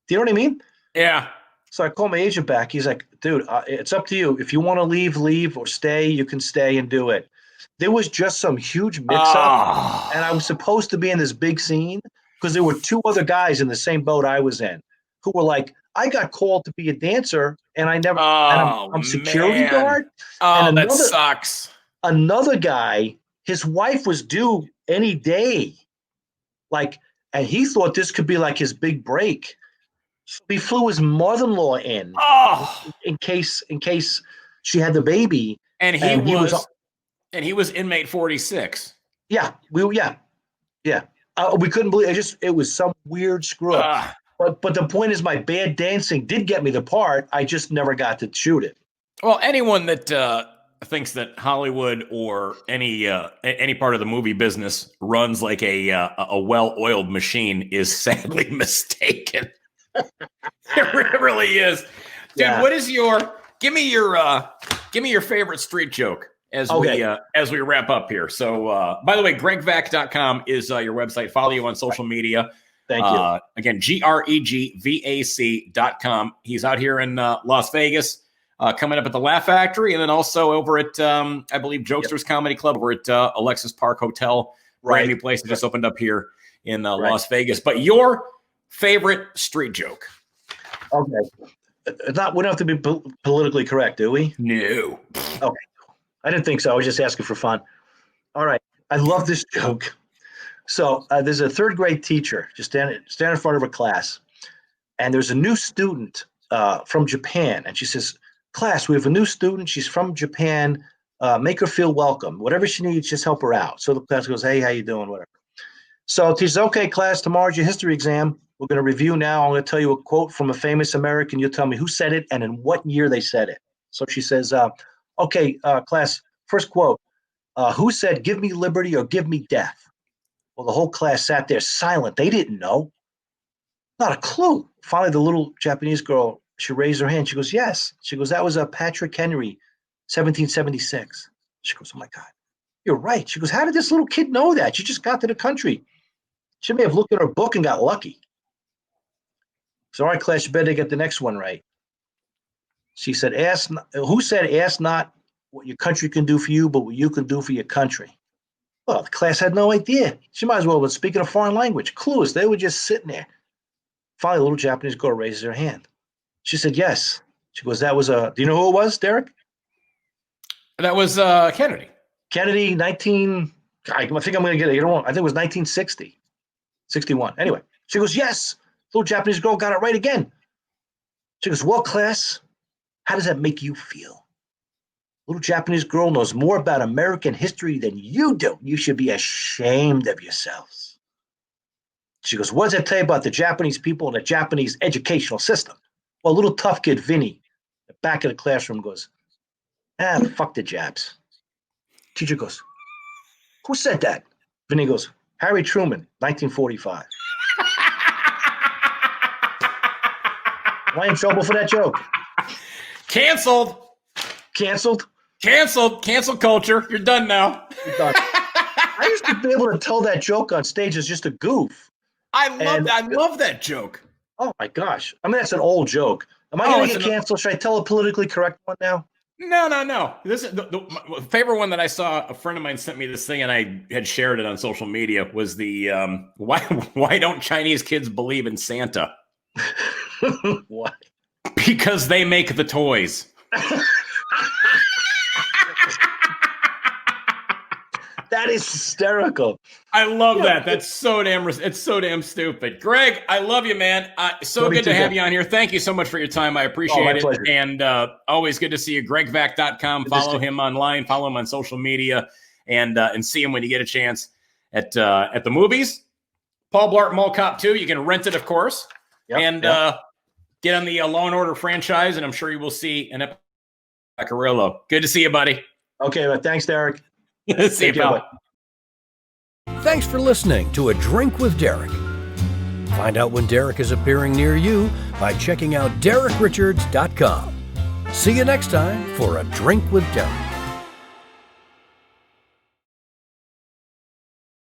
Do you know what I mean? Yeah. So I called my agent back. He's like, dude, it's up to you. If you want to leave, leave, or stay, you can stay and do it. There was just some huge mix-up, and I was supposed to be in this big scene because there were 2 other guys in the same boat I was in who were like, I got called to be a dancer, and I never. And I'm security guard. Oh, and that sucks. Another guy, his wife was due any day, and he thought this could be like his big break. So he flew his mother-in-law in case she had the baby, and he was inmate 46. Yeah, we couldn't believe it. It was some weird screw up. But the point is, my bad dancing did get me the part. I just never got to shoot it. Well, anyone that thinks that Hollywood or any part of the movie business runs like a well-oiled machine is sadly mistaken. It really is, dude. Yeah. What is give me your favorite street joke as we wrap up here. So, by the way, gregvac.com is your website. Follow you on social media. Thank you. Again, GREGVAC.com. He's out here in Las Vegas, coming up at the Laugh Factory, and then also over at I believe Jokesters Comedy Club over at Alexis Park Hotel. Brand new place that just opened up here in Las Vegas. But your favorite street joke? Okay, we don't have to be politically correct, do we? No. Okay, I didn't think so. I was just asking for fun. All right, I love this joke. So there's a 3rd grade teacher just standing in front of her class, and there's a new student from Japan, and she says, "Class, we have a new student. She's from Japan. Make her feel welcome. Whatever she needs, just help her out." So the class goes, "Hey, how you doing?" Whatever. So the teacher says, "Okay, class, tomorrow's your history exam. We're going to review now. I'm going to tell you a quote from a famous American. You'll tell me who said it and in what year they said it." So she says, "Okay, class, first quote. Who said, 'Give me liberty or give me death'?" Well, the whole class sat there silent. They didn't know. Not a clue. Finally, the little Japanese girl, she raised her hand. She goes, "Yes." She goes, "That was Patrick Henry, 1776. She goes, "Oh, my God, you're right." She goes, "How did this little kid know that? She just got to the country. She may have looked at her book and got lucky." So, all right, class, you better get the next one right. She said, "Who said, 'Ask not what your country can do for you, but what you can do for your country'?" Well, the class had no idea. She might as well have been speaking a foreign language. Clueless. They were just sitting there. Finally, a little Japanese girl raises her hand. She said, "Yes." She goes, "That was do you know who it was, Derek?" That was Kennedy. Kennedy, I think I'm going to get it. You know what? I think it was 1960. 61. Anyway, she goes, "Yes." Little Japanese girl got it right again. She goes, "Well, class, how does that make you feel?" Little Japanese girl knows more about American history than you do. You should be ashamed of yourselves. She goes, "What does that tell you about the Japanese people and the Japanese educational system?" Well, little tough kid Vinny, the back of the classroom, goes, "Fuck the Japs." Teacher goes, "Who said that?" Vinny goes, "Harry Truman, 1945. Am I in trouble for that joke? Canceled. Cancel culture. You're done now. You're done. I used to be able to tell that joke on stage as just a goof. I love that joke. Oh my gosh. I mean, that's an old joke. Am I going to get canceled? Should I tell a politically correct one now? No. This is the favorite one that I saw. A friend of mine sent me this thing, and I had shared it on social media. Was the why don't Chinese kids believe in Santa? Why? Because they make the toys. That is hysterical. I love that. That's it's so damn stupid. Greg, I love you, man. So good to have you on here. Thank you so much for your time. I appreciate it. Pleasure. And always good to see you. GregVac.com. Follow him online. Follow him on social media, and see him when you get a chance at the movies. Paul Blart Mall Cop 2. You can rent it, of course. Yep, get on the Law & Order franchise, and I'm sure you will see an episode of Vaccariello. Good to see you, buddy. Okay, well, thanks, Derek. See you, pal. Thanks for listening to A Drink with Derek. Find out when Derek is appearing near you by checking out DerekRichards.com. See you next time for A Drink with Derek.